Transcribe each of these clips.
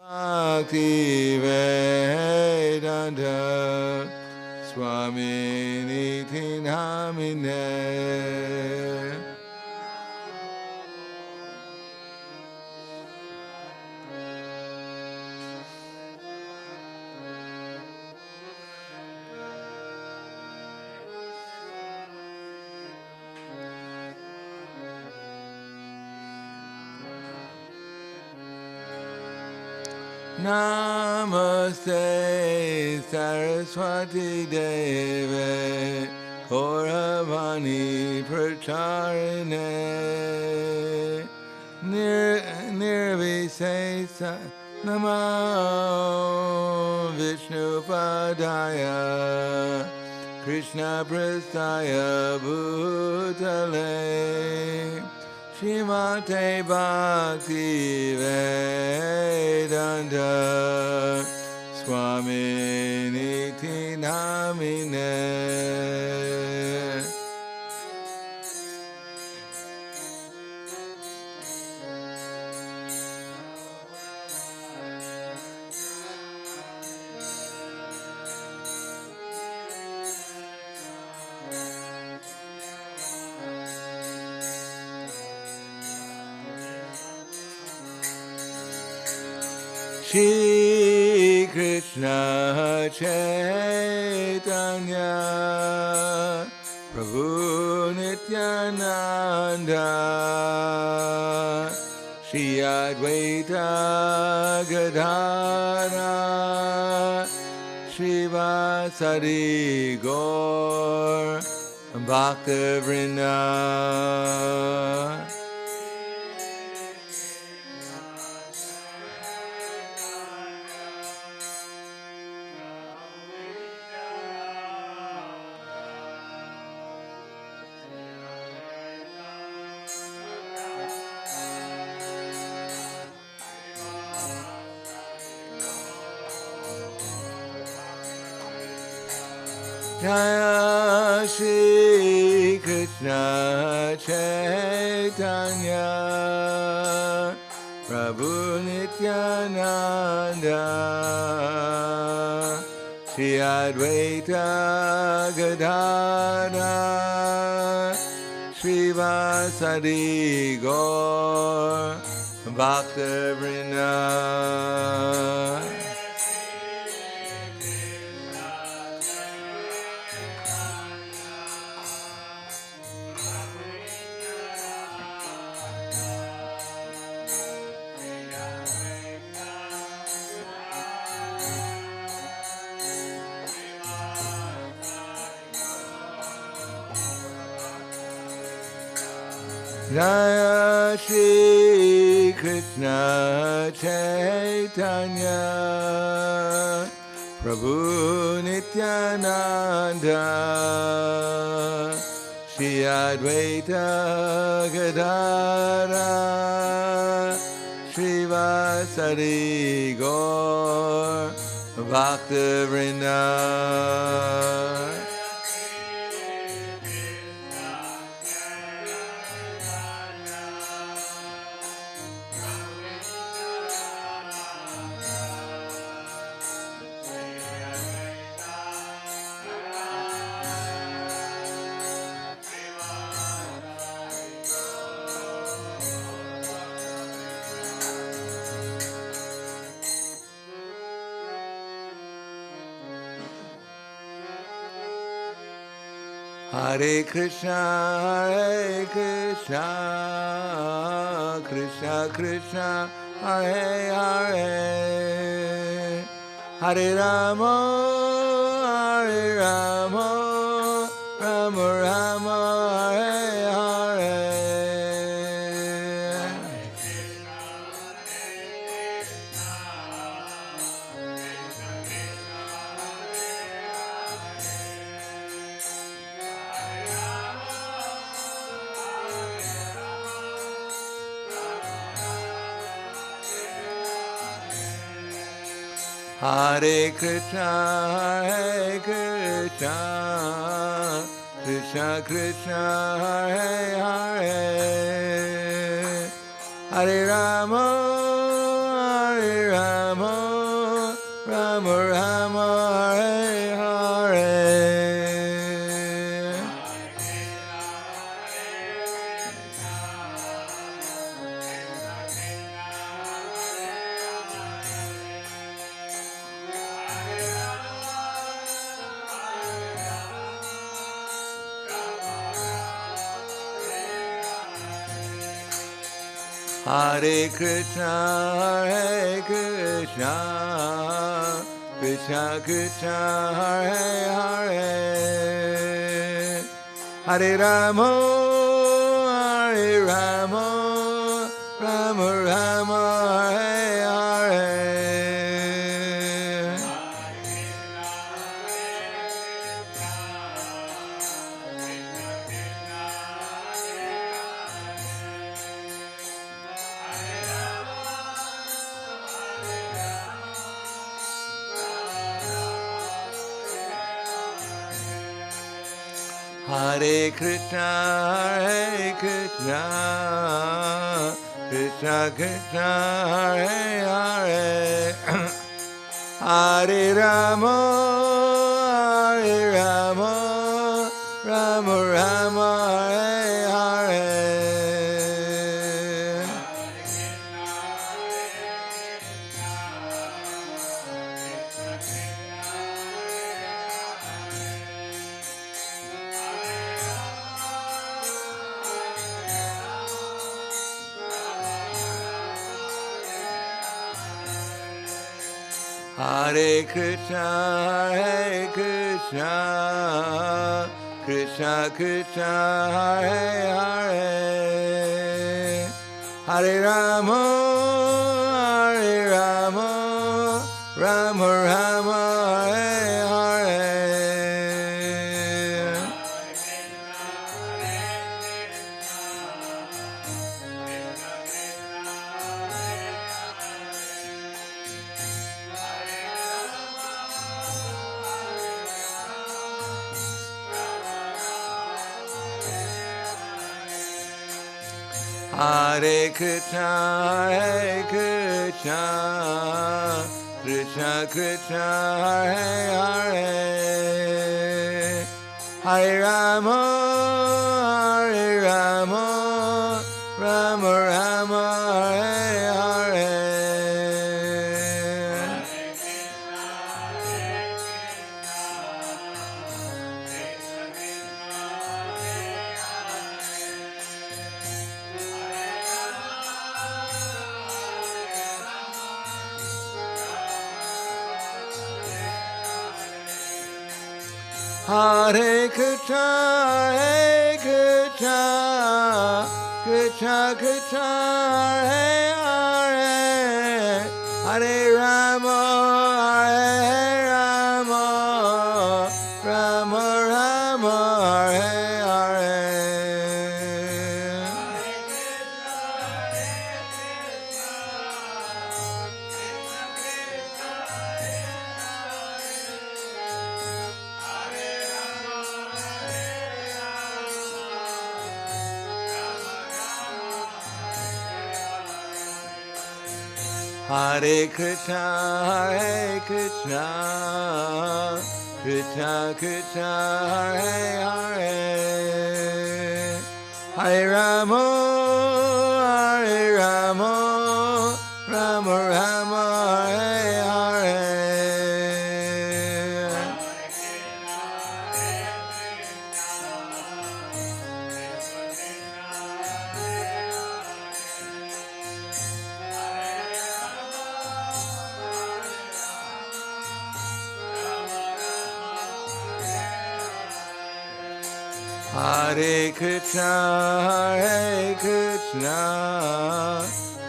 Bhakti-vedanta Swamini Namine. Namaste Saraswati Deve Gauravani Pracharine Nirvisesa Namo Vishnu Padaya Krishna Prastaya Bhutale Shrimate Bhakti Vedanta Swamini Namine. Shri Krishna Chaitanya Prabhu Nityananda Shri Advaita Gadadhara Shri Vasari Gaur Bhakta-vrinda. Jaya Shri Krishna Chaitanya Prabhu Nityananda Shri Advaita Gadadhara Shri Vasari Gaur Bhakta-vrinda. Jaya Shri Krishna Chaitanya Prabhu Nityananda Shri Advaita Gadadhara Shri Vasari Gaur Bhakta-vrinda. Hare Krishna, Hare Krishna, Krishna Krishna, Hare Hare, Hare Rama, Hare Rama, Rama Rama, Hare Hare. Hare Krishna, Hare Krishna, Krishna Krishna, Hare Hare, Hare Rama, Hare Rama, Hare Krishna, Hare Krishna, Krishna Krishna, Hare Hare, Hare-rama, Hare-rama, Rama-rama, Hare-hare. Hare Krishna, Hare Krishna, Krishna Krishna, Hare Hare, Hare-rama, Hare-rama, Rama-rama, Hare-hare. Hare Krishna, Hare Krishna, Krishna Krishna, Hare Hare, Hare-rama, Hare-rama, Rama-rama, Hare-hare. Hare Krishna, Hare Krishna, Krishna Krishna, Hare Hare, Hare-rama, Hare-rama, Rama-rama, Hare-hare. Hare Krishna, Hare Krishna, Krishna Krishna, Hare Hare, Hare-rama, Hare-rama, Rama-rama, Hare-hare. Hare Krishna, Hare Krishna, Krishna Krishna, Hare Hare, Hare-rama, Hare-rama, Rama-rama, Hare-hare. Hare Krishna, Hare Krishna,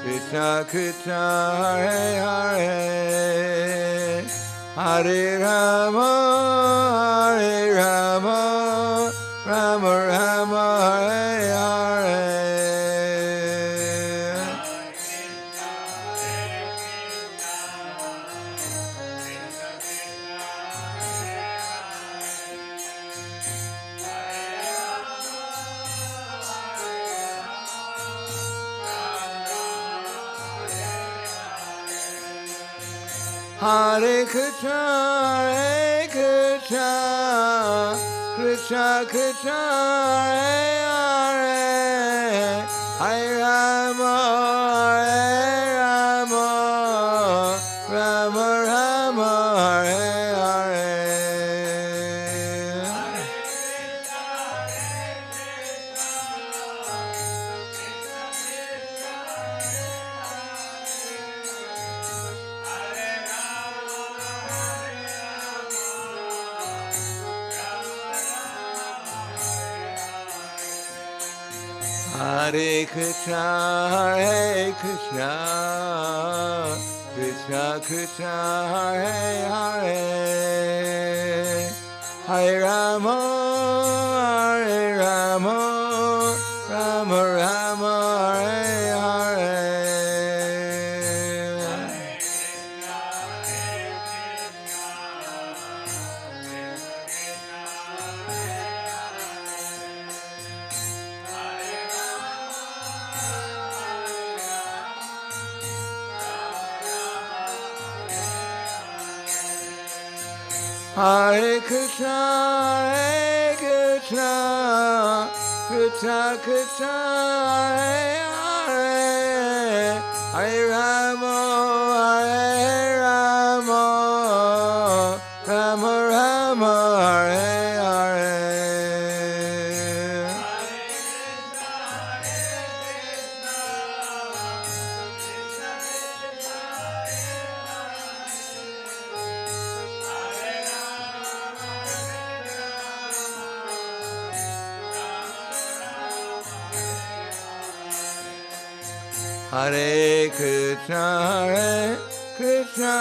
Krishna Krishna, Hare Hare, Hare-rama, Hare-rama, Rama-rama, Hare-hare. Hare Krishna, Hare Krishna, Krishna Krishna, Hare Hare, Hare-rama, Hare-rama, Rama-rama, Hare-hare. Hare Krishna, Hare Krishna, Krishna Krishna, Hare Hare, Hare-rama, Hare-rama, Rama-rama, Hare-hare. Hare Krishna, Hare Krishna, Krishna Krishna, Hare Hare, Hare-rama, Hare-rama, Rama-rama, Hare-hare. Hare Krishna, Hare Krishna,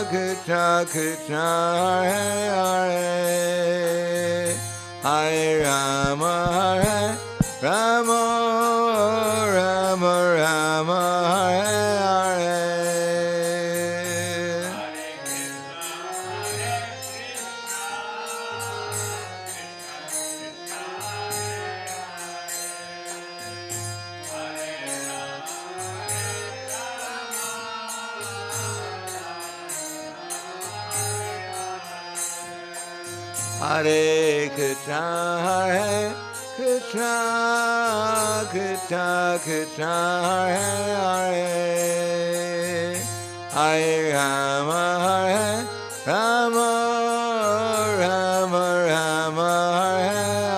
Krishna Krishna, Hare Hare, Hare-rama, Hare-rama, Rama-rama, Hare-hare. Hare Krishna, Hare Krishna, Krishna Krishna, Hare Hare, Hare-rama, Hare-rama, Rama-rama, Hare-hare.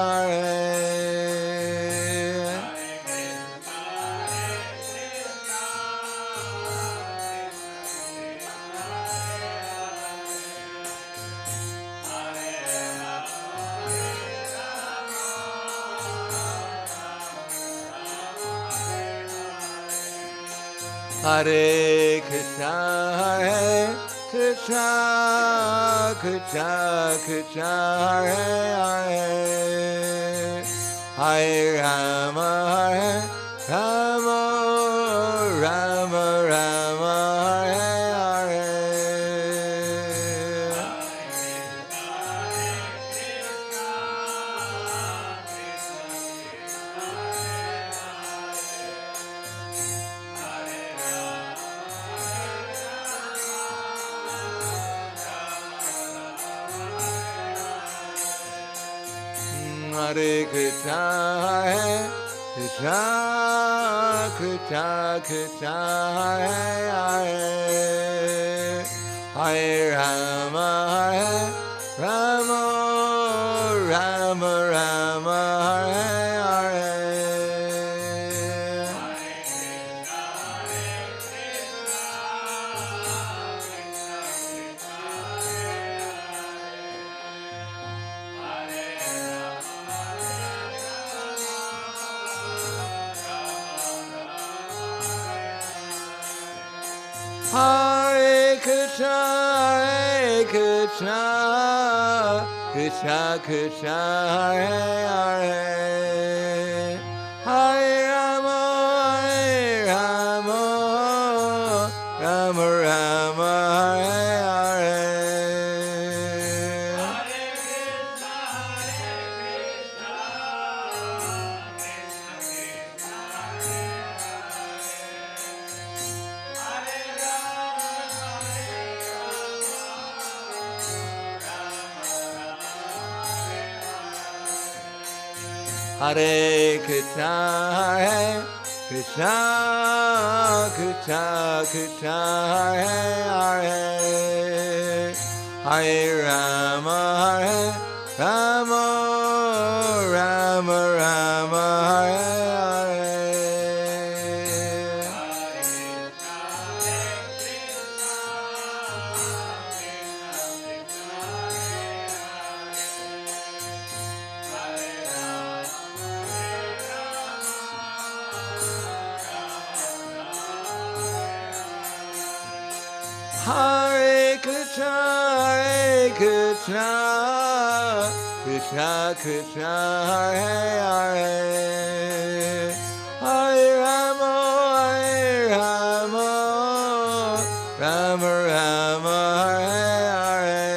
Hare Krishna, Hare Krishna, Krishna Krishna, Hare Hare, Hare-rama, Hare-rama, Rama-rama, Hare-hare. Hare Krishna, Hare Krishna, Krishna Krishna, Hare Hare, Hare-rama, Hare-rama, Rama-rama, Hare-hare. Hare Krishna, Hare Krishna, Krishna Krishna, Hare Hare, Hare-rama, Hare-rama, Rama-rama, Hare-hare. Hare Krishna, Hare Krishna, Krishna Krishna, Hare Hare, Hare-rama, Hare-rama, Rama-rama, Hare-hare. Hare Krishna, Hare Krishna, Krishna Krishna, Hare Hare, Hare Rama, Hare Rama, Rama Rama, Hare Hare.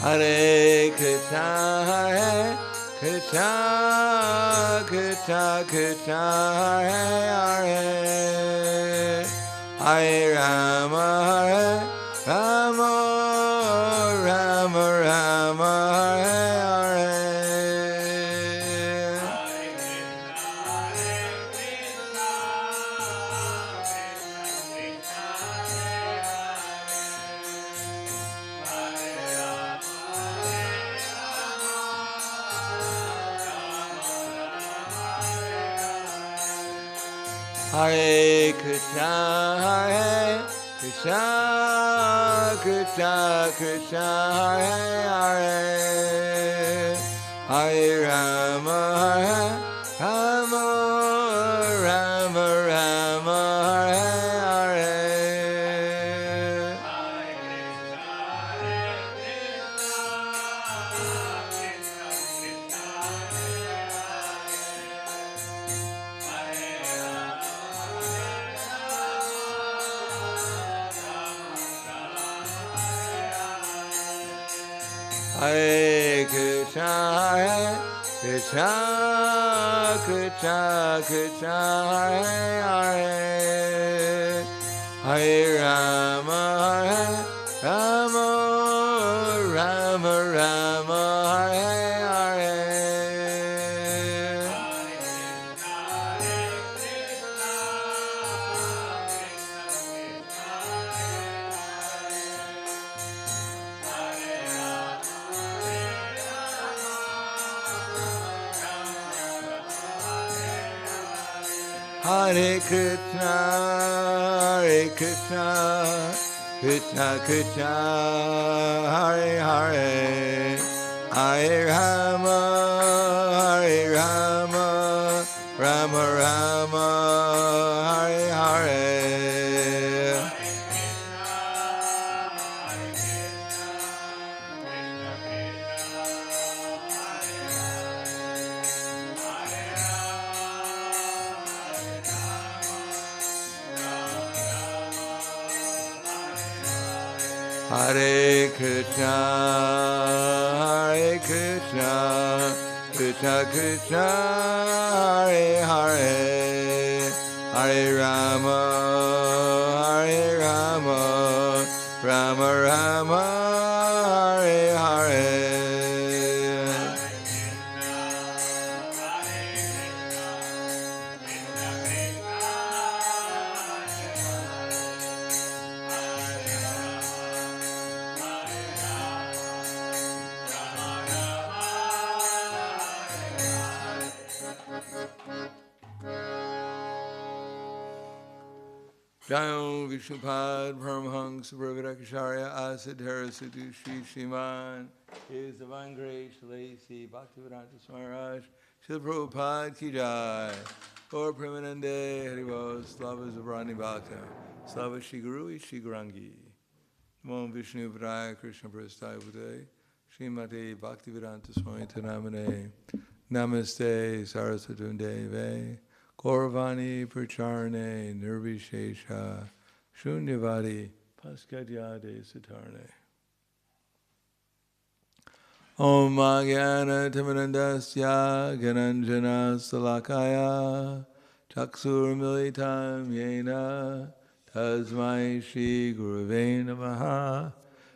Hare Krishna, Hare Krishna, Krishna Krishna, Hare Hare, Hare Rama, Hare Rama, Rama Rama, Hare Hare. Hare Krishna, Hare Krishna, Krishna Krishna, Hare Hare, Hare Rama, Hare Rama, Rama Rama, Hare Hare. Hare Krishna, Hare Krishna, Krishna Krishna, Hare Hare, Hare Rama, Hare Rama, Rama Rama, Hare Hare. Hare Krishna, Hare Krishna, Krishna Krishna, Hare Hare, Hare Rama, Hare Rama, Rama Rama, Hare Hare. Hare Krishna, Hare Krishna, Krishna Krishna, Hare Hare, Hare Rama, Hare Rama, Rama Rama, Hare Hare. Jayam Vishnupad Paramahangsa Brahmadakacharya Asadhara Siddhu Shri Shriman His Divine Grace Lacy Bhaktivedanta Smaraj Srila Prabhupada Ki Jai Gaur Premanande Haribol Slava Zabrani Bhakta Slava Shri Guru Shri Gurangi Namo Vishnu Padaya Krishna Prasthaya Bhute Srimati Bhaktivedanta Swami Tanamane Namaste Saraswati Deve Gauravani Pracharne Nirvishesha Shunyavadi Paskadyade Satarne Om Magyana Timanandasya Gananjana Salakaya Chaksur Militam Yena Tasmai Shri Gurave Namaha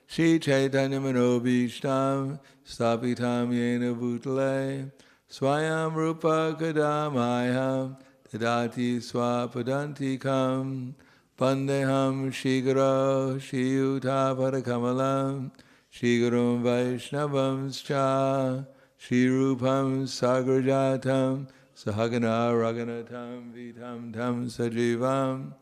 Shri Chaitanya Manobishtam Stapitam Yena Bhutale Swayam Rupa Kadamayam Tadati Swapadantikam Pandeham Shigara Shiyuta Padakamalam Shigaram Vaishnavamscha Shirupam Sagrajatam Sahagana Raganatam Vitam Tam Sajivam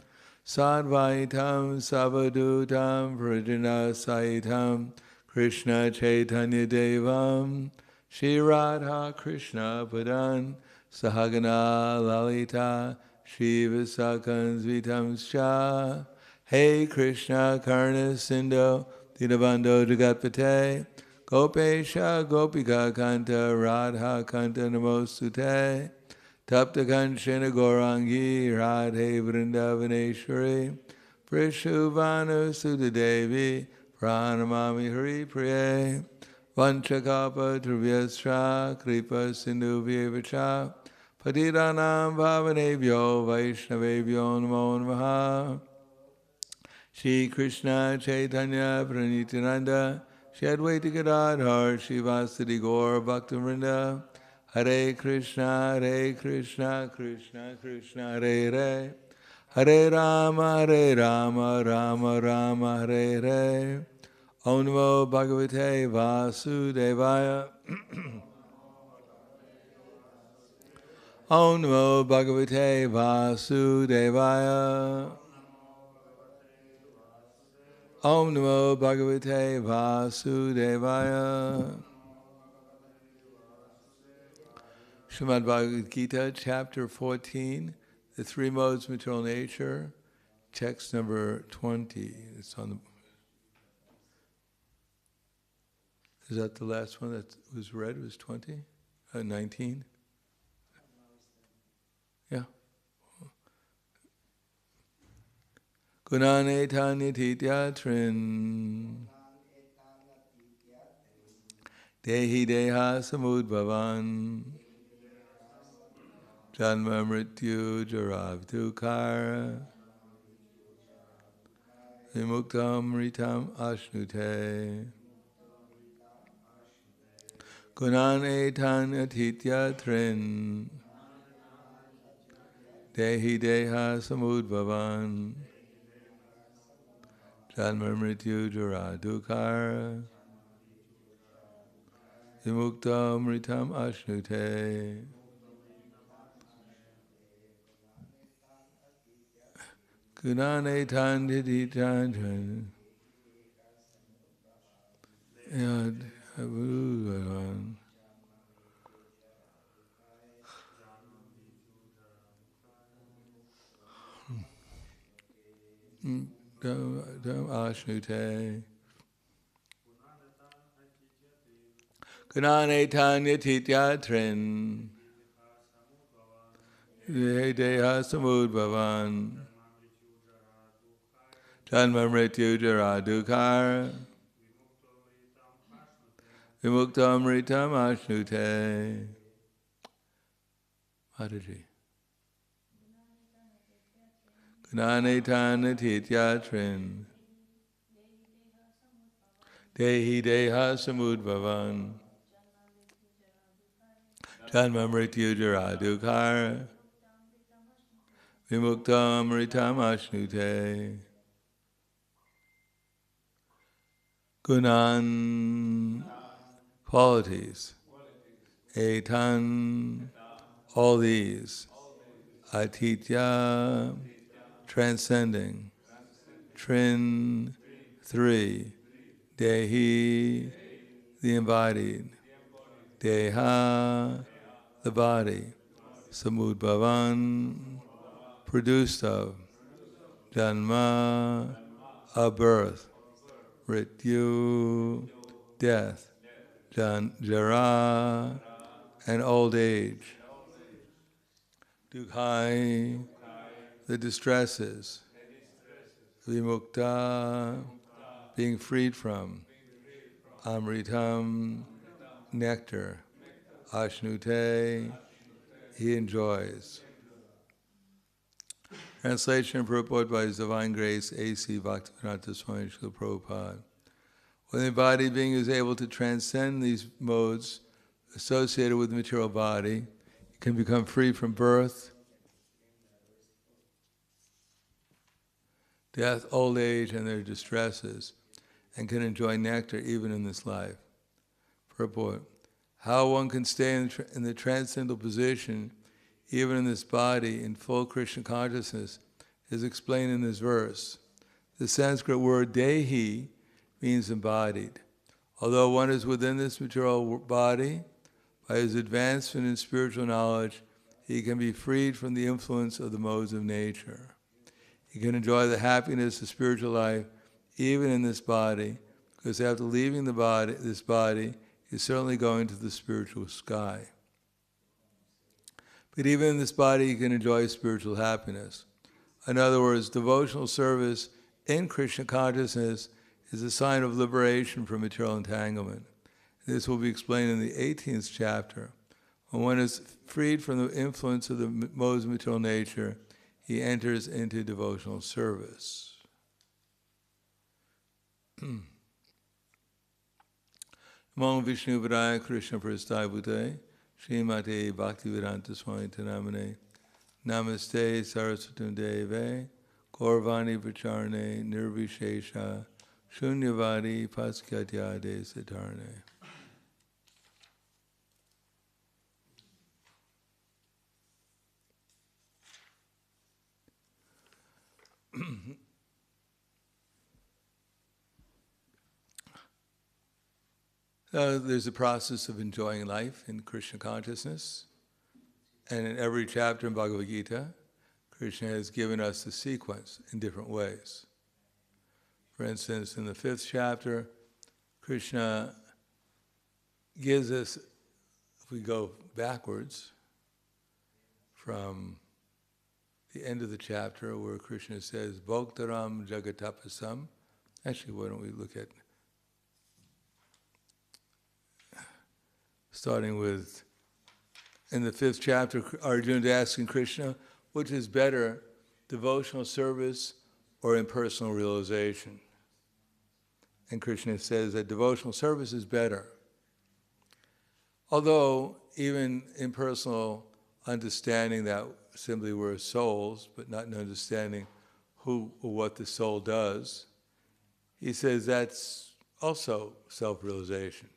Sadvaitam Savadutam Vrajana Saitam Krishna Chaitanya Devam Shri Radha Krishna Padan Sahagana Lalita Shiva Sakans Vitam Sha Hey Krishna Karna Sindhu Dinabando Jagatpate Gopesha Gopika Kanta Radha Kanta Namostute Tapta Kanchana Gaurangi Radhe Vrindavaneshwari Prishuvanu Sudadevi Pranamami Hari Priye Vanchakapa Trivyastra Kripa Sindhu Vyevacha Patiranam Bhavanebhyo Vaishnavebhyo Namo Namaha Shri Krishna Chaitanya Pranityananda Shri Advaita Gadadhar Shivasadi Gaur Bhaktivinoda Hare Krishna Krishna Krishna Hare Hare Hare Rama Rama Rama Hare Hare Om Namo Bhagavate Vasudevaya Om Namo Bhagavate Vasudevaya Om Namo Bhagavate Vasudevaya. Srimad Bhagavad Gita, chapter 14, the three modes of material nature, text number 20. It's on the. Is that the last one that was read? It was 20? 19? Yeah. Gunane tanya tityatrin Dehi deha samudbhavan Janma mrityu jarav dukara Vimuktam ritam ashnute Gunane tanya tityatrin Dehi deha samudbhavan Janma mrityu jara dukara Vimukta mritam ashnute Gunane tanditi tanjan Yad Abuvan Dam ashnute Gunane tanya tityatrin Deha samudbhavan Janma mrityu jara dukara Vimuktam ritam ashnute. Mataji. Gunane tanya tityatrin Dehi deha samudbhavan Janma mrityu jara dukara Vimuktam ritam ashnute. Gunan, qualities. Etan, all these. Atitya, transcending. Trin, three. Dehi, the embodied. Deha, the body. Samudbhavan, produced of. Janma, a birth. Mrityu, death. Jara, and old age. Dukhai, the distresses. Vimukta, being freed from. Amritam, nectar. Ashnute, he enjoys. Translation and purport by His Divine Grace A.C. Bhaktivedanta Swami Srila Prabhupada. When the embodied being is able to transcend these modes associated with the material body, it can become free from birth, death, old age, and their distresses, and can enjoy nectar even in this life. Purport. How one can stay in the transcendental position even in this body, in full Krishna consciousness, is explained in this verse. The Sanskrit word dehi means embodied. Although one is within this material body, by his advancement in spiritual knowledge, he can be freed from the influence of the modes of nature. He can enjoy the happiness of spiritual life even in this body, because after leaving this body, he's certainly going to the spiritual sky. But even in this body, he can enjoy spiritual happiness. In other words, devotional service in Krishna consciousness is a sign of liberation from material entanglement. This will be explained in the 18th chapter. When one is freed from the influence of the modes of material nature, he enters into devotional service. Namo Vishnu Vidaya Krishna Prasthaya Bhute Srimate Bhaktivedanta Swami Namane Namaste Saraswatam Deve Gaurvani Vacharane Nirvishesha Shunyavadi Paskyatyade Satarne. There's a process of enjoying life in Krishna consciousness. And in every chapter in Bhagavad Gita, Krishna has given us the sequence in different ways. For instance, in the 5th chapter, Krishna gives us, if we go backwards, from the end of the chapter where Krishna says, Bhoktaram Jagatapasam. Actually, why don't we look at, starting with, in the 5th chapter, Arjuna is asking Krishna, which is better, devotional service or impersonal realization? And Krishna says that devotional service is better. Although even impersonal understanding that simply we're souls, but not an understanding who or what the soul does, he says that's also self-realization.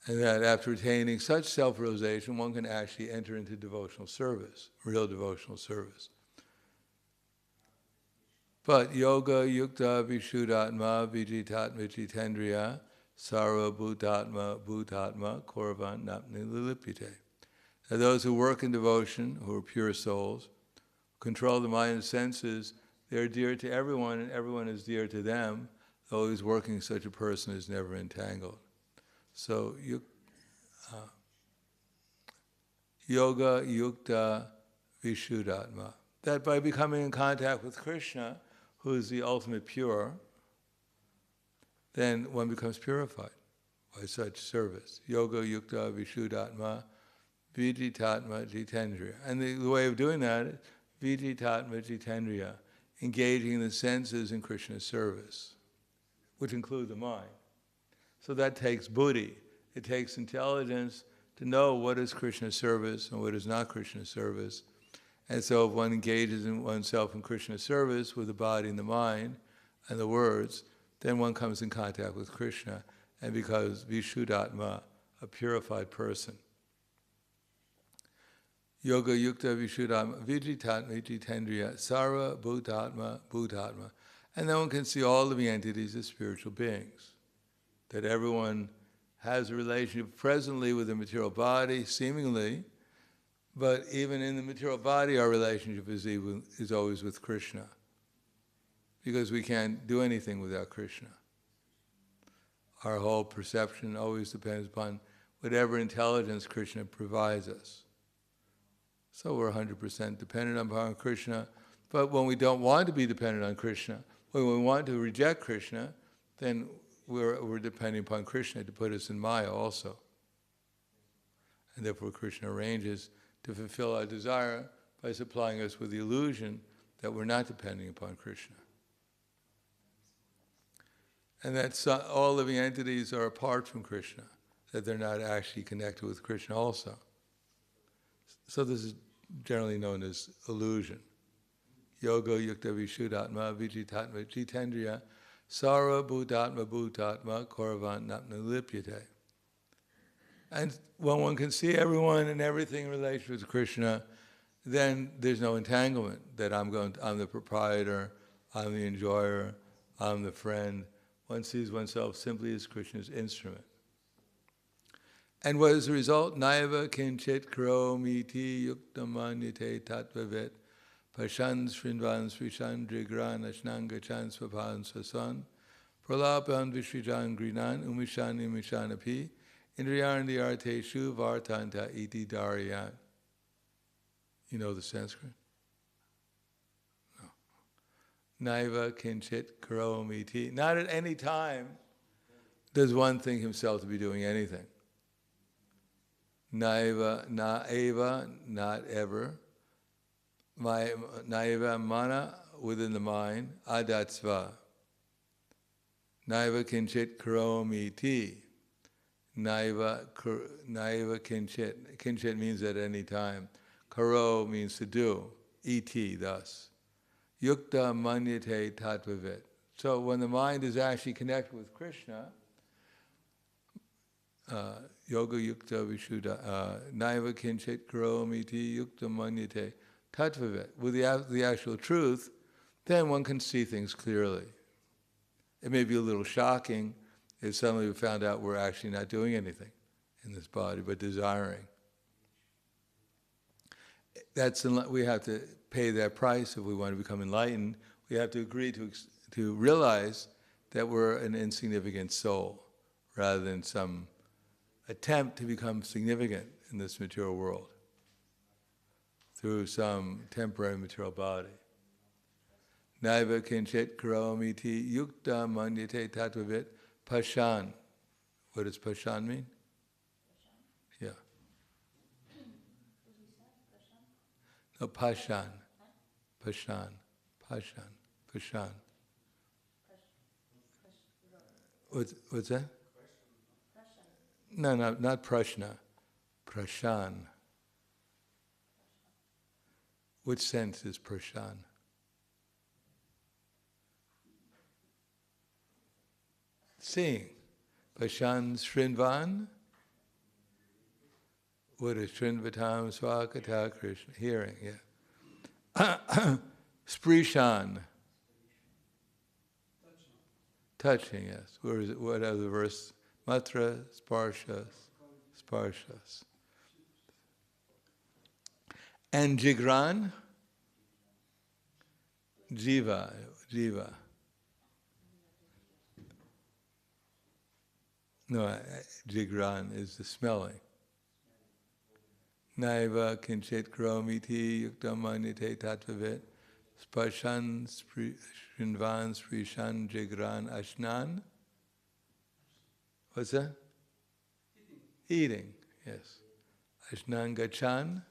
And that after attaining such self-realization, one can actually enter into devotional service, real devotional service. But yoga yukta vishuddhatma vijitatma jitendriya sarva bhutatma bhutatma korvan napni lilipite. Now those who work in devotion, who are pure souls, control the mind and senses, they're dear to everyone and everyone is dear to them. Though who's working, such a person is never entangled. So, yoga yukta vishuddhatma. That by becoming in contact with Krishna, who is the ultimate pure, then one becomes purified by such service. Yoga yukta vishuddhatma vijitatma jitendriya. And the way of doing that is vijitatma jitendriya, engaging the senses in Krishna's service, which include the mind. So that takes buddhi, it takes intelligence to know what is Krishna's service and what is not Krishna's service. And so if one engages in oneself in Krishna's service with the body and the mind and the words, then one comes in contact with Krishna and becomes vishuddhatma, a purified person. Yoga yukta vishuddhatma vijitatma jitendriya sarva bhutatma bhutatma. And then one can see all living entities as spiritual beings. That everyone has a relationship presently with the material body, seemingly, but even in the material body, our relationship is always with Krishna, because we can't do anything without Krishna. Our whole perception always depends upon whatever intelligence Krishna provides us. So we're 100% dependent upon Krishna, but when we don't want to be dependent on Krishna, when we want to reject Krishna, then we're depending upon Krishna to put us in Maya also. And therefore Krishna arranges to fulfill our desire by supplying us with the illusion that we're not depending upon Krishna. And that all living entities are apart from Krishna, that they're not actually connected with Krishna also. So this is generally known as illusion. Yoga yukta vishuddhatma vijitatma jitendriya sarva bhutatma bhutatma korvan napna lipyate. And when one can see everyone and everything in relation with Krishna, then there's no entanglement that I'm the proprietor, I'm the enjoyer, I'm the friend. One sees oneself simply as Krishna's instrument. And what is the result? Naiva kinchit karomiti yuktamanyate tattvavet pashan srinvan srishan drigran ashnanga chan swapan swasan pralapan vishrijan grinan umishan imishanapi indriyarandi arteshu vartanta iti daryan. You know the Sanskrit? No. Naiva kinchit karomiti. Not at any time does one think himself to be doing anything. Naiva, na-eva, not ever. Naiva mana, within the mind. Adatsva. Naiva kinchit karomiti. Naiva kinchit. Kinchit means at any time. Karo means to do. Iti, thus. Yukta manyate tattvavit. So when the mind is actually connected with Krishna, yoga yukta vishuddha, naiva kinchit karomiti yukta manyate tattvavit. With the actual truth, then one can see things clearly. It may be a little shocking if suddenly we found out we're actually not doing anything in this body, but desiring. We have to pay that price if we want to become enlightened. We have to agree to realize that we're an insignificant soul, rather than some attempt to become significant in this material world through some temporary material body. Naiva kinchit karomiti yukta manyate tattvavit pashan. What does pashan mean? Yeah. No, pashan. Pashan. Pashan. Pashan. What's that? No, not prashna. Prashan. Which sense is prashan? Seeing. Pashan Srinvan. What is Srinvatam Swakata Krishna? Hearing, yeah. Sprishan. Touching, yes. Where is it? What are the verse? Matra, Sparshas, Sparshas. And Jigran? Jiva. No, Jigran is the smelling. Naiva kinchit karomiti yukta manyate tattvavit sparshan srinvan sprishan jigran ashnan. What's that? Eating, yes. Ashnan gachan?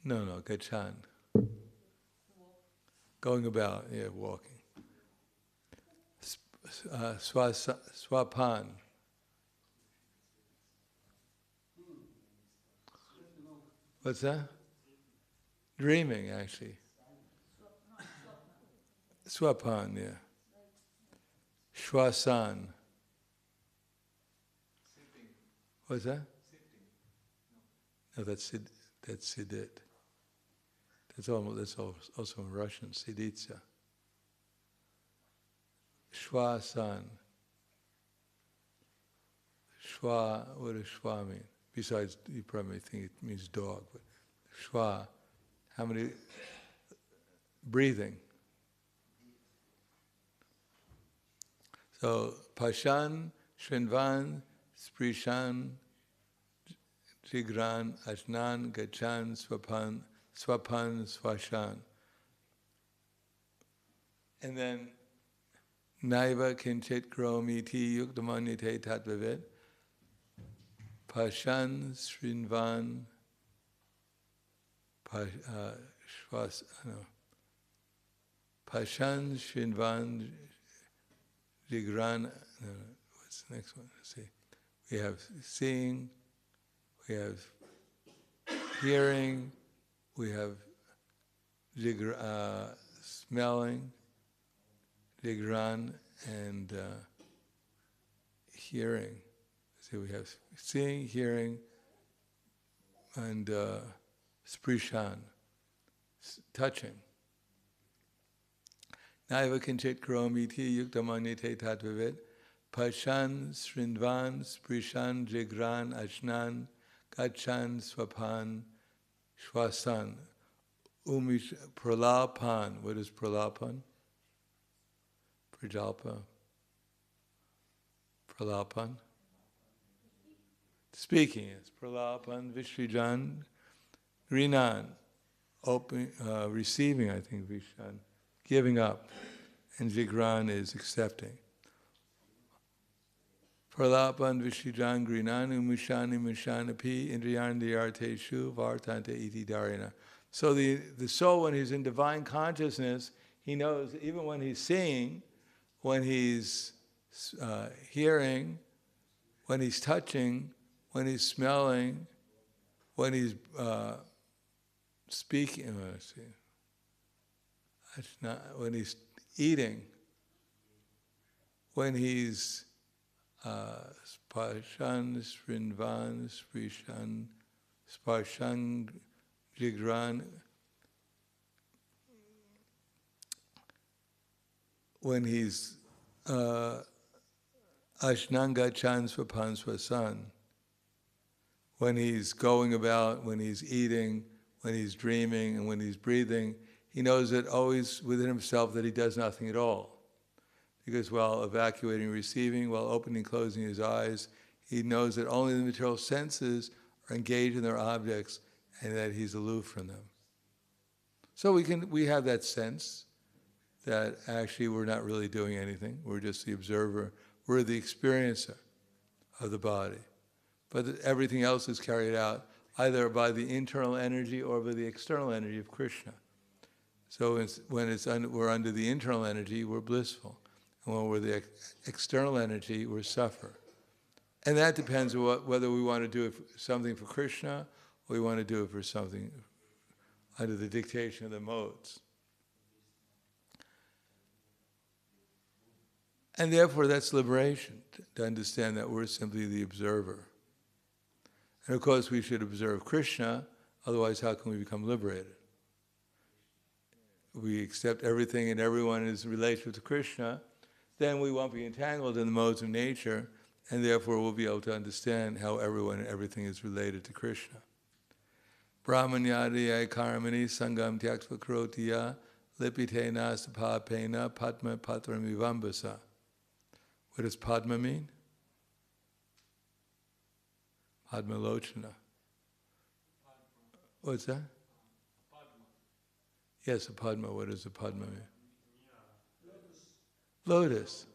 No, gachan. Going about, yeah, walking. Swapan. What's that? Dreaming, actually. Swapan, yeah. Shwasan. What's that? No, that's Siddhit. That's also in Russian, Siddhitsa. Shwasan. Shwa, what does shwa mean? Besides, you probably think it means dog, but shwa, how many? Breathing. So, pashan, shrinvan, sprishan, jigran, ashnan, gachan, swapan, swashan. And then, naiva kinchit karomiti yuktamanyate tattvavit, pashan, shrinvan, pashan, shrinvan, jigran, what's the next one? Let's see. We have seeing, we have hearing, we have smelling, jigran, and hearing. So we have seeing, hearing, and sprishan, touching. Naiva kinchit karomiti yuktamanyate tatvavet pashan srinvan sprishan jigran ashnan gachan swapan shwasan umish pralapan. What is pralapan? Prajalpa. Pralapan. Speaking is pralapan, vishrijan, grinan, open, receiving, I think, vishan, giving up, and jigran is accepting. Pralapan, vishrijan, grinan, umushani, mushanapi, indriyan diyarteshu, vartante iti darina. So the soul, when he's in divine consciousness, he knows even when he's seeing, when he's hearing, when he's touching, when he's smelling, when he's speaking, when he's eating, when he's sparshan, srinvan, sprishan, sparshan, jigran, when he's ashnanga chan swapan swasan, when he's going about, when he's eating, when he's dreaming, and when he's breathing, he knows that always within himself that he does nothing at all. Because while evacuating, receiving, while opening and closing his eyes, he knows that only the material senses are engaged in their objects and that he's aloof from them. So we have that sense that actually we're not really doing anything. We're just the observer. We're the experiencer of the body. But everything else is carried out either by the internal energy or by the external energy of Krishna. So when we're under the internal energy, we're blissful. And when we're the external energy, we suffer. And that depends on whether we want to do something for Krishna or we want to do it for something under the dictation of the modes. And therefore, that's liberation, to understand that we're simply the observer. And of course, we should observe Krishna, otherwise how can we become liberated? If we accept everything and everyone is related to Krishna, then we won't be entangled in the modes of nature, and therefore we'll be able to understand how everyone and everything is related to Krishna. Brahmanyadiyai karmani sangam tyaktva karotiya lipite nastapapena padma patramivambasa. What does Padma mean? Padma Lochana. What's that? Yes, a Padma. What does a Padma mean? Lotus.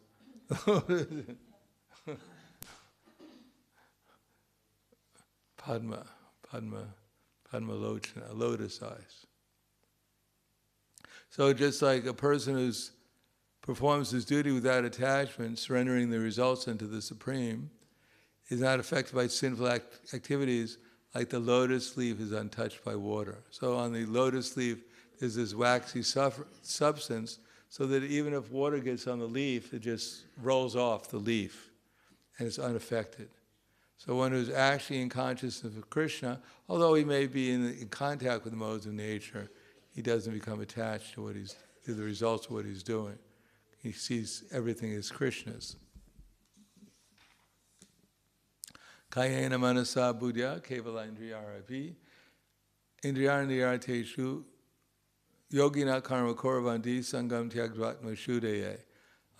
Padma Lochana, lotus eyes. So just like a person who performs his duty without attachment, surrendering the results unto the Supreme, is not affected by sinful activities, like the lotus leaf is untouched by water. So on the lotus leaf, there's this waxy substance, so that even if water gets on the leaf, it just rolls off the leaf, and it's unaffected. So one who's actually in consciousness of Krishna, although he may be in contact with the modes of nature, he doesn't become attached to the results of what he's doing. He sees everything as Krishna's. Kayena manasa buddhya kevala indriyarapi indriyarniyarteshu yogina karma koravanti sangam tyagvatma shudeye.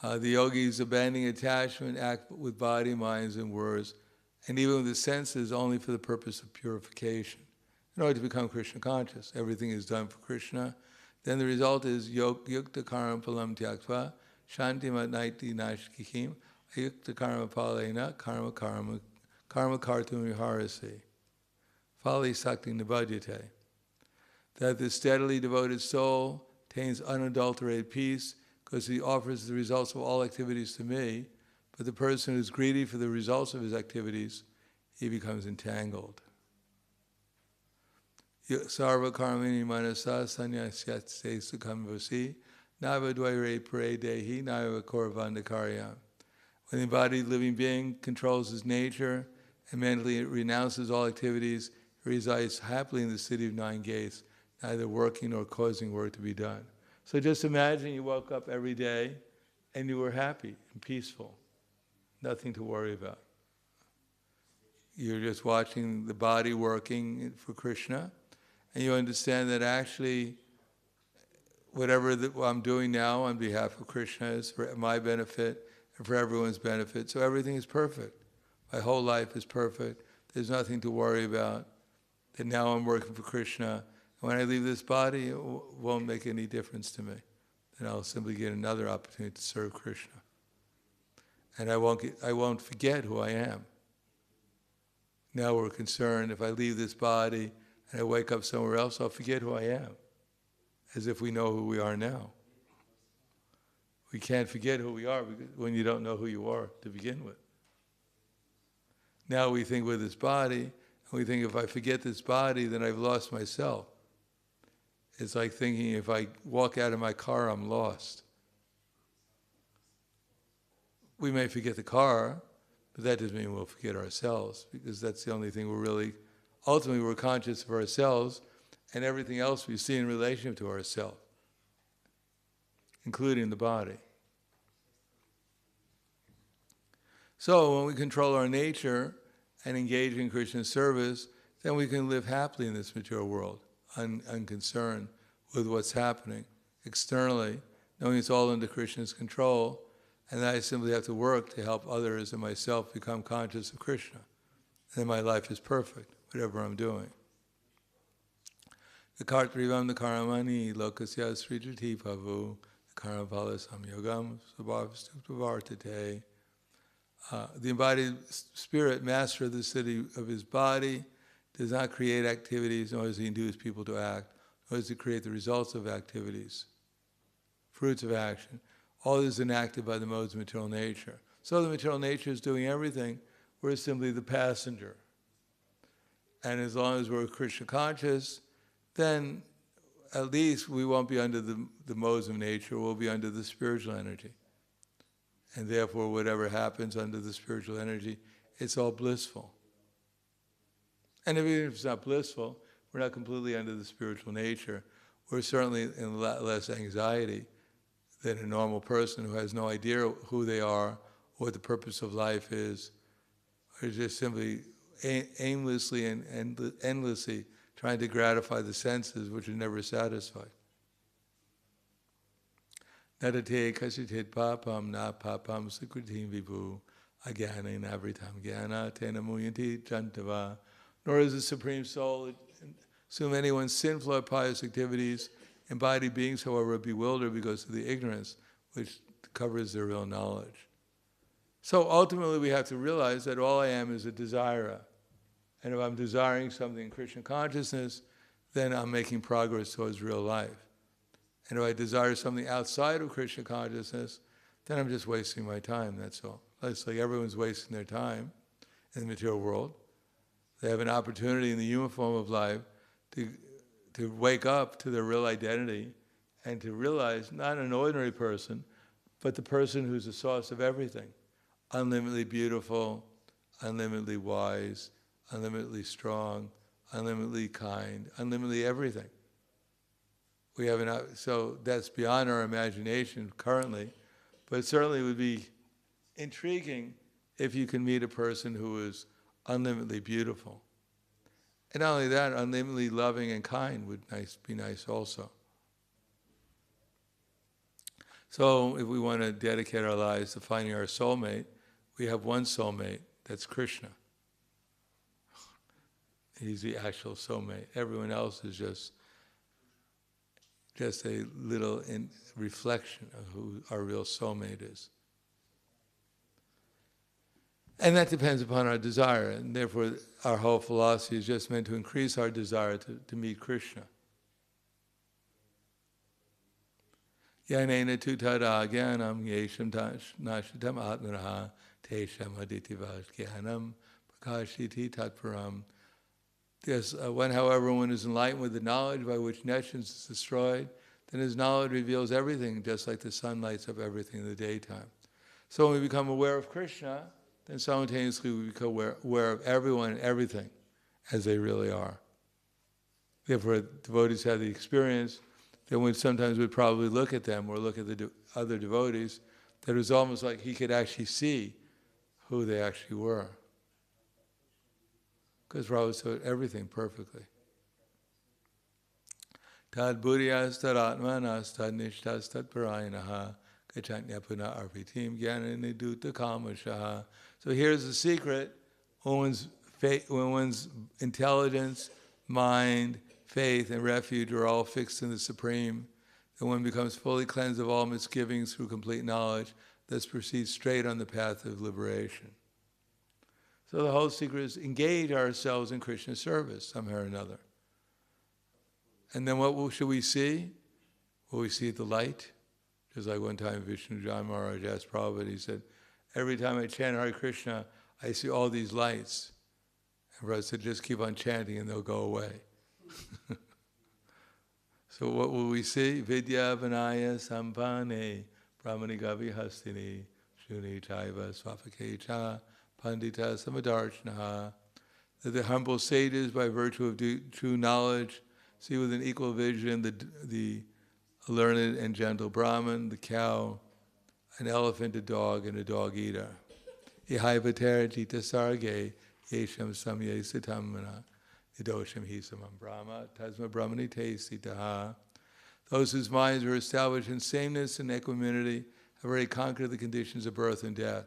The yogis abandoning attachment act with body, minds, and words, and even with the senses only for the purpose of purification. In order to become Krishna conscious, everything is done for Krishna. Then the result is yukta karma palam tyaktva shanti matnaiti nashkihim ayukta karma palena karma kartum viharasi fali sakti nibhadyate. That the steadily devoted soul attains unadulterated peace because he offers the results of all activities to me, but the person who's greedy for the results of his activities, he becomes entangled. Sarva karmini manasa sanyasyatse sukham vasi nava dvaire pare dehi nava koravandakaryam. When the embodied living being controls his nature and mentally renounces all activities, he resides happily in the city of 9 gates, neither working nor causing work to be done. So just imagine you woke up every day and you were happy and peaceful, nothing to worry about. You're just watching the body working for Krishna, and you understand that actually whatever I'm doing now on behalf of Krishna is for my benefit and for everyone's benefit. So everything is perfect. My whole life is perfect. There's nothing to worry about. That now I'm working for Krishna. And when I leave this body, it won't make any difference to me. Then I'll simply get another opportunity to serve Krishna. And I won't forget who I am. Now we're concerned, if I leave this body and I wake up somewhere else, I'll forget who I am, as if we know who we are now. We can't forget who we are when you don't know who you are to begin with. Now we think with this body, and we think if I forget this body, then I've lost myself. It's like thinking if I walk out of my car, I'm lost. We may forget the car, but that doesn't mean we'll forget ourselves, because that's the only thing ultimately we're conscious of ourselves, and everything else we see in relation to ourselves, including the body. So when we control our nature and engage in Krishna's service, then we can live happily in this material world, unconcerned with what's happening externally, knowing it's all under Krishna's control, and that I simply have to work to help others and myself become conscious of Krishna. And then my life is perfect, whatever I'm doing. The kartrivam the karamani lokasya srijati pavu the karmapala samyogam sabhavastuptavartate. The embodied spirit, master of the city of his body, does not create activities, nor does he induce people to act, nor does he create the results of activities, fruits of action. All is enacted by the modes of material nature. So the material nature is doing everything. We're simply the passenger. And as long as we're Krishna conscious, then at least we won't be under the modes of nature, we'll be under the spiritual energy. And therefore, whatever happens under the spiritual energy, it's all blissful. And even if it's not blissful, we're not completely under the spiritual nature. We're certainly in a lot less anxiety than a normal person who has no idea who they are, what the purpose of life is, or just simply aimlessly and endlessly trying to gratify the senses which are never satisfied. Nadate kasitit papam na papam sukritim vibhu agyana navritam gyana tena muyanti jantava. Nor is the Supreme Soul assume anyone's sinful or pious activities. Embodied beings, however, are bewildered because of the ignorance which covers their real knowledge. So ultimately we have to realize that all I am is a desirer. And if I'm desiring something in Krishna consciousness, then I'm making progress towards real life. And if I desire something outside of Krishna consciousness, then I'm just wasting my time, that's all. It's like everyone's wasting their time in the material world. They have an opportunity in the human form of life to wake up to their real identity and to realize not an ordinary person, but the person who's the source of everything. Unlimitedly beautiful, unlimitedly wise, unlimitedly strong, unlimitedly kind, unlimitedly everything. So that's beyond our imagination currently, but it certainly would be intriguing if you can meet a person who is unlimitedly beautiful. And not only that, unlimitedly loving and kind would be nice also. So if we want to dedicate our lives to finding our soulmate, we have one soulmate, that's Krishna. He's the actual soulmate. Everyone else is just a little reflection of who our real soulmate is. And that depends upon our desire, and therefore our whole philosophy is just meant to increase our desire to meet Krishna. Yanena tutada gyanam yesham nashitam atmanaha tesham aditivas gyanam prakashiti tatparam. Yes, however one is enlightened with the knowledge by which nescience is destroyed, then his knowledge reveals everything, just like the sun lights up everything in the daytime. So when we become aware of Krishna, then simultaneously we become aware of everyone and everything as they really are. Therefore, devotees have the experience that when sometimes we'd probably look at them or look at the other devotees, that it was almost like he could actually see who they actually were. Because Prabhupada saw everything perfectly. Tad buddhiyas tad atmanas tad nishtas tad parayanaha gachanyapuna arpitim gyananiduta kamashaha. So here's the secret: when one's intelligence, mind, faith, and refuge are all fixed in the Supreme, then one becomes fully cleansed of all misgivings through complete knowledge, thus proceeds straight on the path of liberation. So the whole secret is engage ourselves in Krishna's service somehow or another. And then what should we see? Will we see the light? Just like one time Vishnu Jan Maharaj asked Prabhupada, he said, every time I chant Hare Krishna, I see all these lights. And Prabhupada said, just keep on chanting and they'll go away. So what will we see? Vidya Vinaya Sampane Brahmani Gavi Hastini Shuni Chaiva Swapake Pandita Samadarshnaha. That the humble sages, by virtue of true knowledge, see with an equal vision the learned and gentle Brahman, the cow, an elephant, a dog, and a dog-eater. Ihaivatera jita sarge yesham samye sitamana nidosham hisamam brahma tasma brahmani te sitaha. Those whose minds are established in sameness and equanimity have already conquered the conditions of birth and death.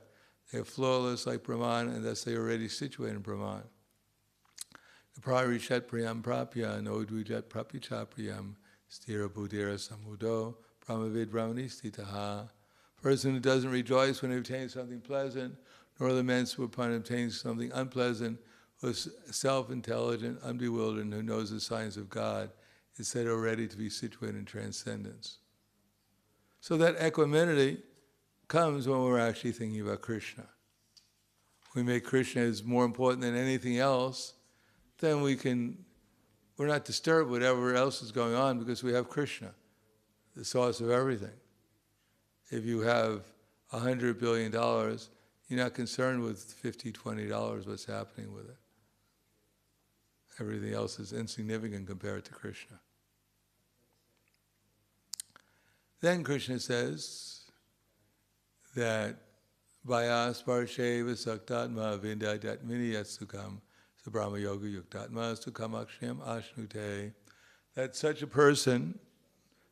They are flawless like Brahman, and thus they are already situated in Brahman. The prarishat priyam prapya no dvijat prapicha priyam stira buddhira samudo brahmavid brahmani stitaha. Person who doesn't rejoice when he obtains something pleasant, nor laments upon obtaining something unpleasant, who is self-intelligent, unbewildered, and who knows the signs of God, is said already to be situated in transcendence. So that equanimity comes when we're actually thinking about Krishna. We make Krishna as more important than anything else, then we're not disturbed with whatever else is going on because we have Krishna, the source of everything. If you have $100 billion, you're not concerned with $50, $20, what's happening with it. Everything else is insignificant compared to Krishna. Then Krishna says that Vaya sparshe vasaktatma vindadatmini yatsukam sabrahma yoga yuktatma sukhamaksham ashnute. That such a person,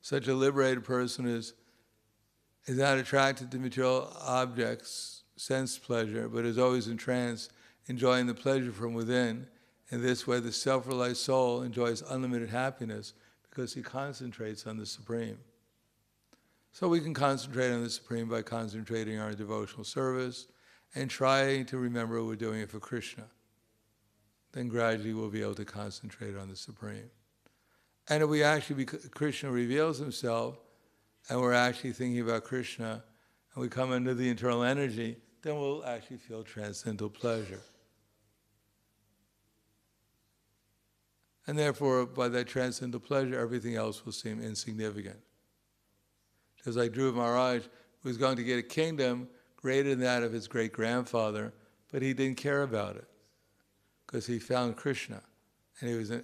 such a liberated person is not attracted to material objects, sense pleasure, but is always entranced, enjoying the pleasure from within. In this way, the self-realized soul enjoys unlimited happiness because he concentrates on the Supreme. So we can concentrate on the Supreme by concentrating on our devotional service and trying to remember we're doing it for Krishna. Then gradually we'll be able to concentrate on the Supreme. And if we actually, Krishna reveals himself, and we're actually thinking about Krishna, and we come into the internal energy, then we'll actually feel transcendental pleasure. And therefore, by that transcendental pleasure, everything else will seem insignificant. Just like Dhruva Maharaj was going to get a kingdom greater than that of his great-grandfather, but he didn't care about it because he found Krishna, and he was in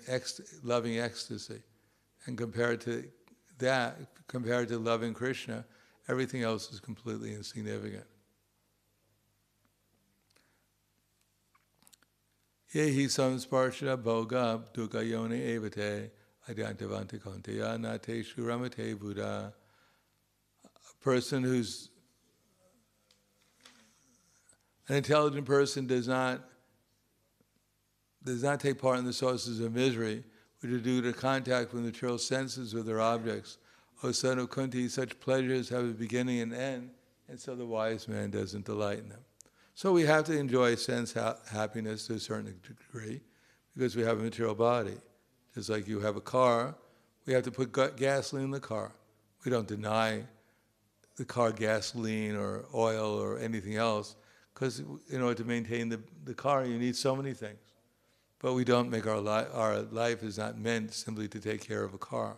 loving ecstasy. And compared to that, compared to loving Krishna, everything else is completely insignificant. Yehi samsparshya bhoga dukkha yoni evate adyantavanti konteya nate shuramate buddha. A person who's an intelligent person does not take part in the sources of misery, which are due to contact with material senses with their objects. O son of Kunti, such pleasures have a beginning and end, and so the wise man doesn't delight in them. So we have to enjoy sense happiness to a certain degree because we have a material body. Just like you have a car, we have to put gasoline in the car. We don't deny the car gasoline or oil or anything else because in order to maintain the car, you need so many things. But we don't make our life is not meant simply to take care of a car.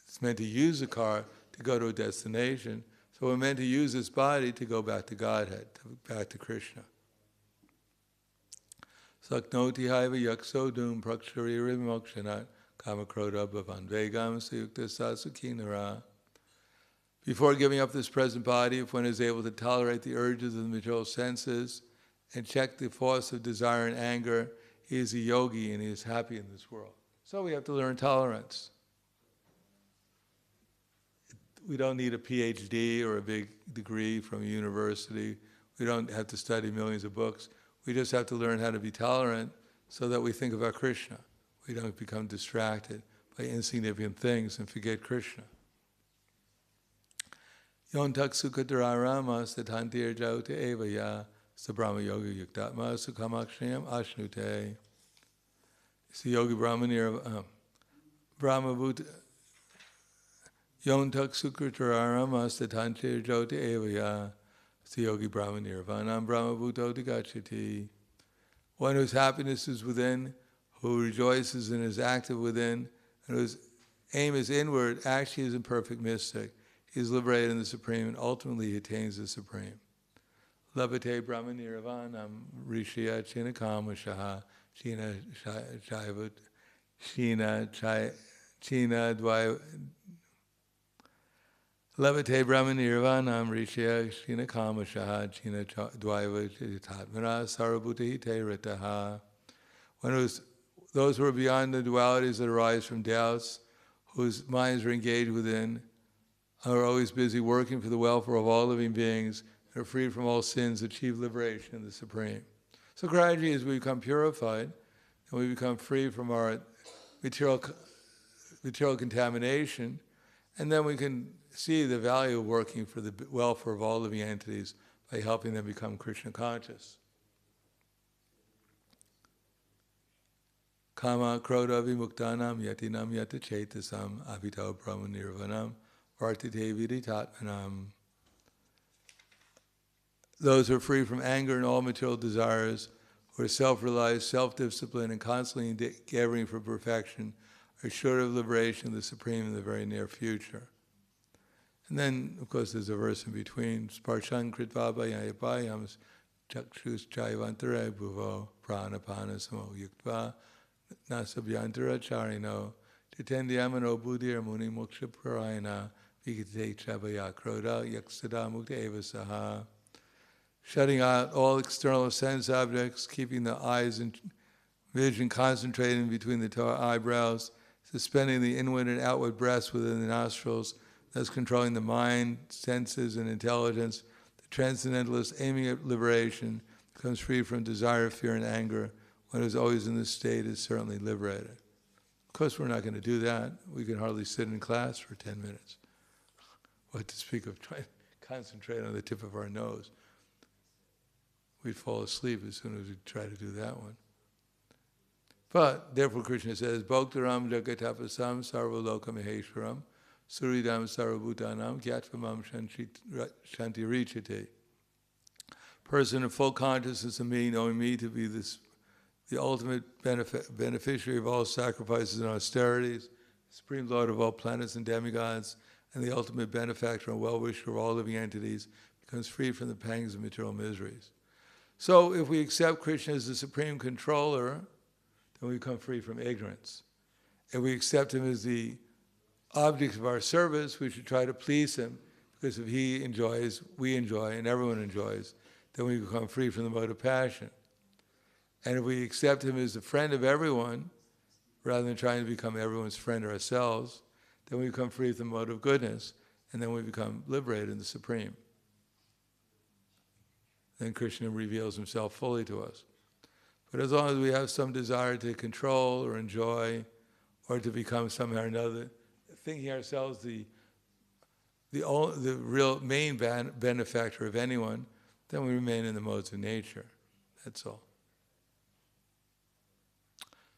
It's meant to use a car to go to a destination. So we're meant to use this body to go back to Godhead, back to Krishna. Saknoti haiva yakso dum prakshari mokshanat kamakroda bhavan vegam suyukta sasukinara. Before giving up this present body, if one is able to tolerate the urges of the material senses and check the force of desire and anger, he is a yogi and he is happy in this world. So we have to learn tolerance. We don't need a PhD or a big degree from a university. We don't have to study millions of books. We just have to learn how to be tolerant so that we think about Krishna. We don't become distracted by insignificant things and forget Krishna. Yontak sukhadararama satantir jauta evaya sabrahma yoga yuktatma sukhamakshayam ashnute. It's the yogi brahmanir brahma bhuta. Yontak sukhadararama satantir jauta evaya. It's the yogi brahmanir vanam brahma bhuto digachati. One whose happiness is within, who rejoices and is active within, and whose aim is inward, actually is a perfect mystic. He is liberated in the Supreme, and ultimately he attains the Supreme. Labhate brahmaniravanam rishya china kama shaha china chaivat china dvaya. Labhate brahmaniravanam rishya china kama shaha china dvaya tatmana sarabhuta hite ritaha. Those who are beyond the dualities that arise from doubts, whose minds are engaged within, are always busy working for the welfare of all living beings, and are free from all sins, achieve liberation in the Supreme. So gradually as we become purified, and we become free from our material contamination, and then we can see the value of working for the welfare of all living entities by helping them become Krishna conscious. Kama krodha vimuktanam yatinam yata chetasam abhito brahma nirvanam vartate viditatmanam. Those who are free from anger and all material desires, who are self-realized, self-disciplined, and constantly endeavoring for perfection, are sure of liberation of the Supreme in the very near future. And then, of course, there's a verse in between. Sparshan kritva bhayayapayams chakshus chayavantare bhuvo pranapana samo yuktva nasabhyantara charino titandyamano buddhir muni moksha parayana vikate chabaya kroda yaksada mukta eva saha. Shutting out all external sense objects, keeping the eyes and vision concentrated between the eyebrows, suspending the inward and outward breaths within the nostrils, thus controlling the mind, senses, and intelligence. The transcendentalist aiming at liberation becomes free from desire, fear, and anger. One who is always in this state is certainly liberated. Of course, we're not going to do that. We can hardly sit in class for 10 minutes. What to speak of trying to concentrate on the tip of our nose. We'd fall asleep as soon as we try to do that one. But, therefore Krishna says, Bhaktaram jagatapasam sarvaloka maheshwaram suridam sarvabhutanam gyatvamam shanti richate. Person of full consciousness of me, knowing me to be the ultimate beneficiary of all sacrifices and austerities, Supreme Lord of all planets and demigods, and the ultimate benefactor and well-wisher of all living entities, becomes free from the pangs of material miseries. So if we accept Krishna as the supreme controller, then we become free from ignorance. If we accept him as the object of our service, we should try to please him, because if he enjoys, we enjoy, and everyone enjoys, then we become free from the mode of passion. And if we accept him as the friend of everyone, rather than trying to become everyone's friend ourselves, then we become free from the mode of goodness, and then we become liberated in the Supreme. Then Krishna reveals himself fully to us. But as long as we have some desire to control or enjoy, or to become somehow or another, thinking ourselves the real main benefactor of anyone, then we remain in the modes of nature. That's all.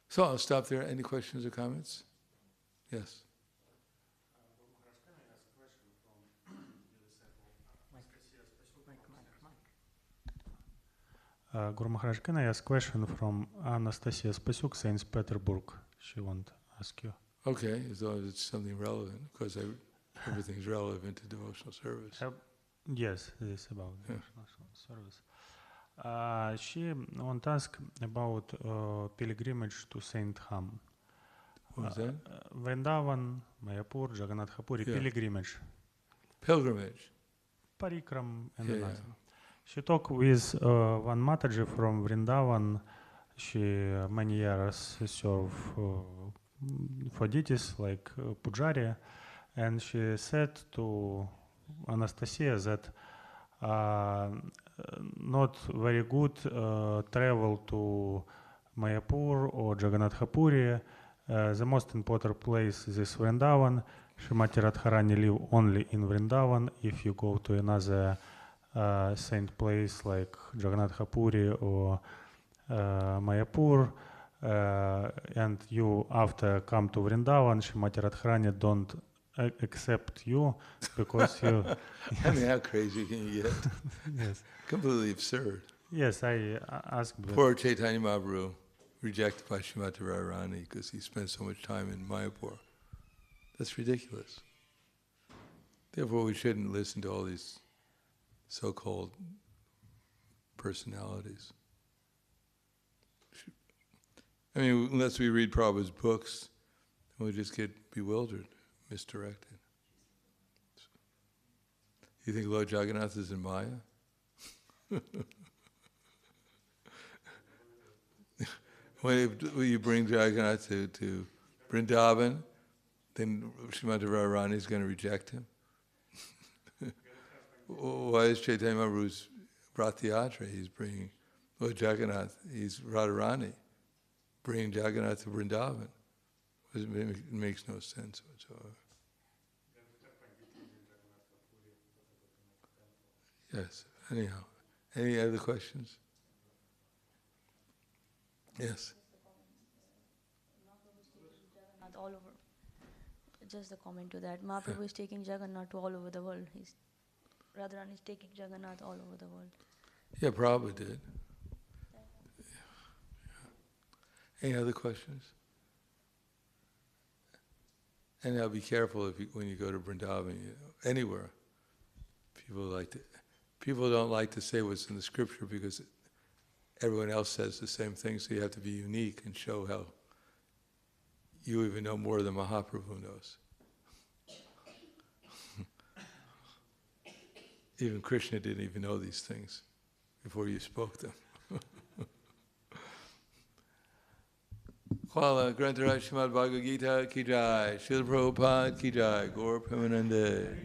So I'll stop there. Any questions or comments? Yes. Guru Maharaj, can I ask a question from Anastasia Spasuk, St. Petersburg? She wants to ask you. Okay, as long as it's something relevant, because everything's relevant to devotional service. Yes, this is about the national service. She want to ask about pilgrimage to Saint Ham. What was that? Vrindavan, Mayapur, Jagannath Puri, pilgrimage. Pilgrimage. Parikram and another. She talked with one Mataji from Vrindavan. She many years served for deities like Pujari, and she said to Anastasia that not very good travel to Mayapur or Jagannath Puri. The most important place is Vrindavan. Srimati Radharani live only in Vrindavan. If you go to another saint place like Jagannath Puri or Mayapur, and you after come to Vrindavan, Srimati Radharani don't accept you because you. I mean, how crazy can you get? Yes. Completely absurd. Yes, I asked. Poor Chaitanya Mahaprabhu, rejected by Srimati Radharani because he spent so much time in Mayapur. That's ridiculous. Therefore, we shouldn't listen to all these so-called personalities. I mean, unless we read Prabhupada's books, we'll just get bewildered, misdirected. You think Lord Jagannath is in Maya? When you bring Jagannath to Vrindavan, then Srimati Radharani is going to reject him. Why is Chaitanya Mahaprabhu's Rath Yatra? He's bringing Lord Jagannath, he's Radharani, bringing Jagannath to Vrindavan. It makes no sense whatsoever. Yes, anyhow. Any other questions? Yes. All over. Just a comment to that. Mahaprabhu is taking Jagannath to all over the world. Radharani is taking Jagannath all over the world. Yeah, Prabhupada did. Any other questions? And now be careful when you go to Vrindavan, anywhere. People don't like to say what's in the scripture because everyone else says the same thing, so you have to be unique and show how you even know more than Mahaprabhu knows. Even Krishna didn't even know these things before you spoke them. Kvala Grantaraj Srimad Bhagavad Gita Ki Jai, Srila Prabhupada Ki Jai, Gaur Premanande.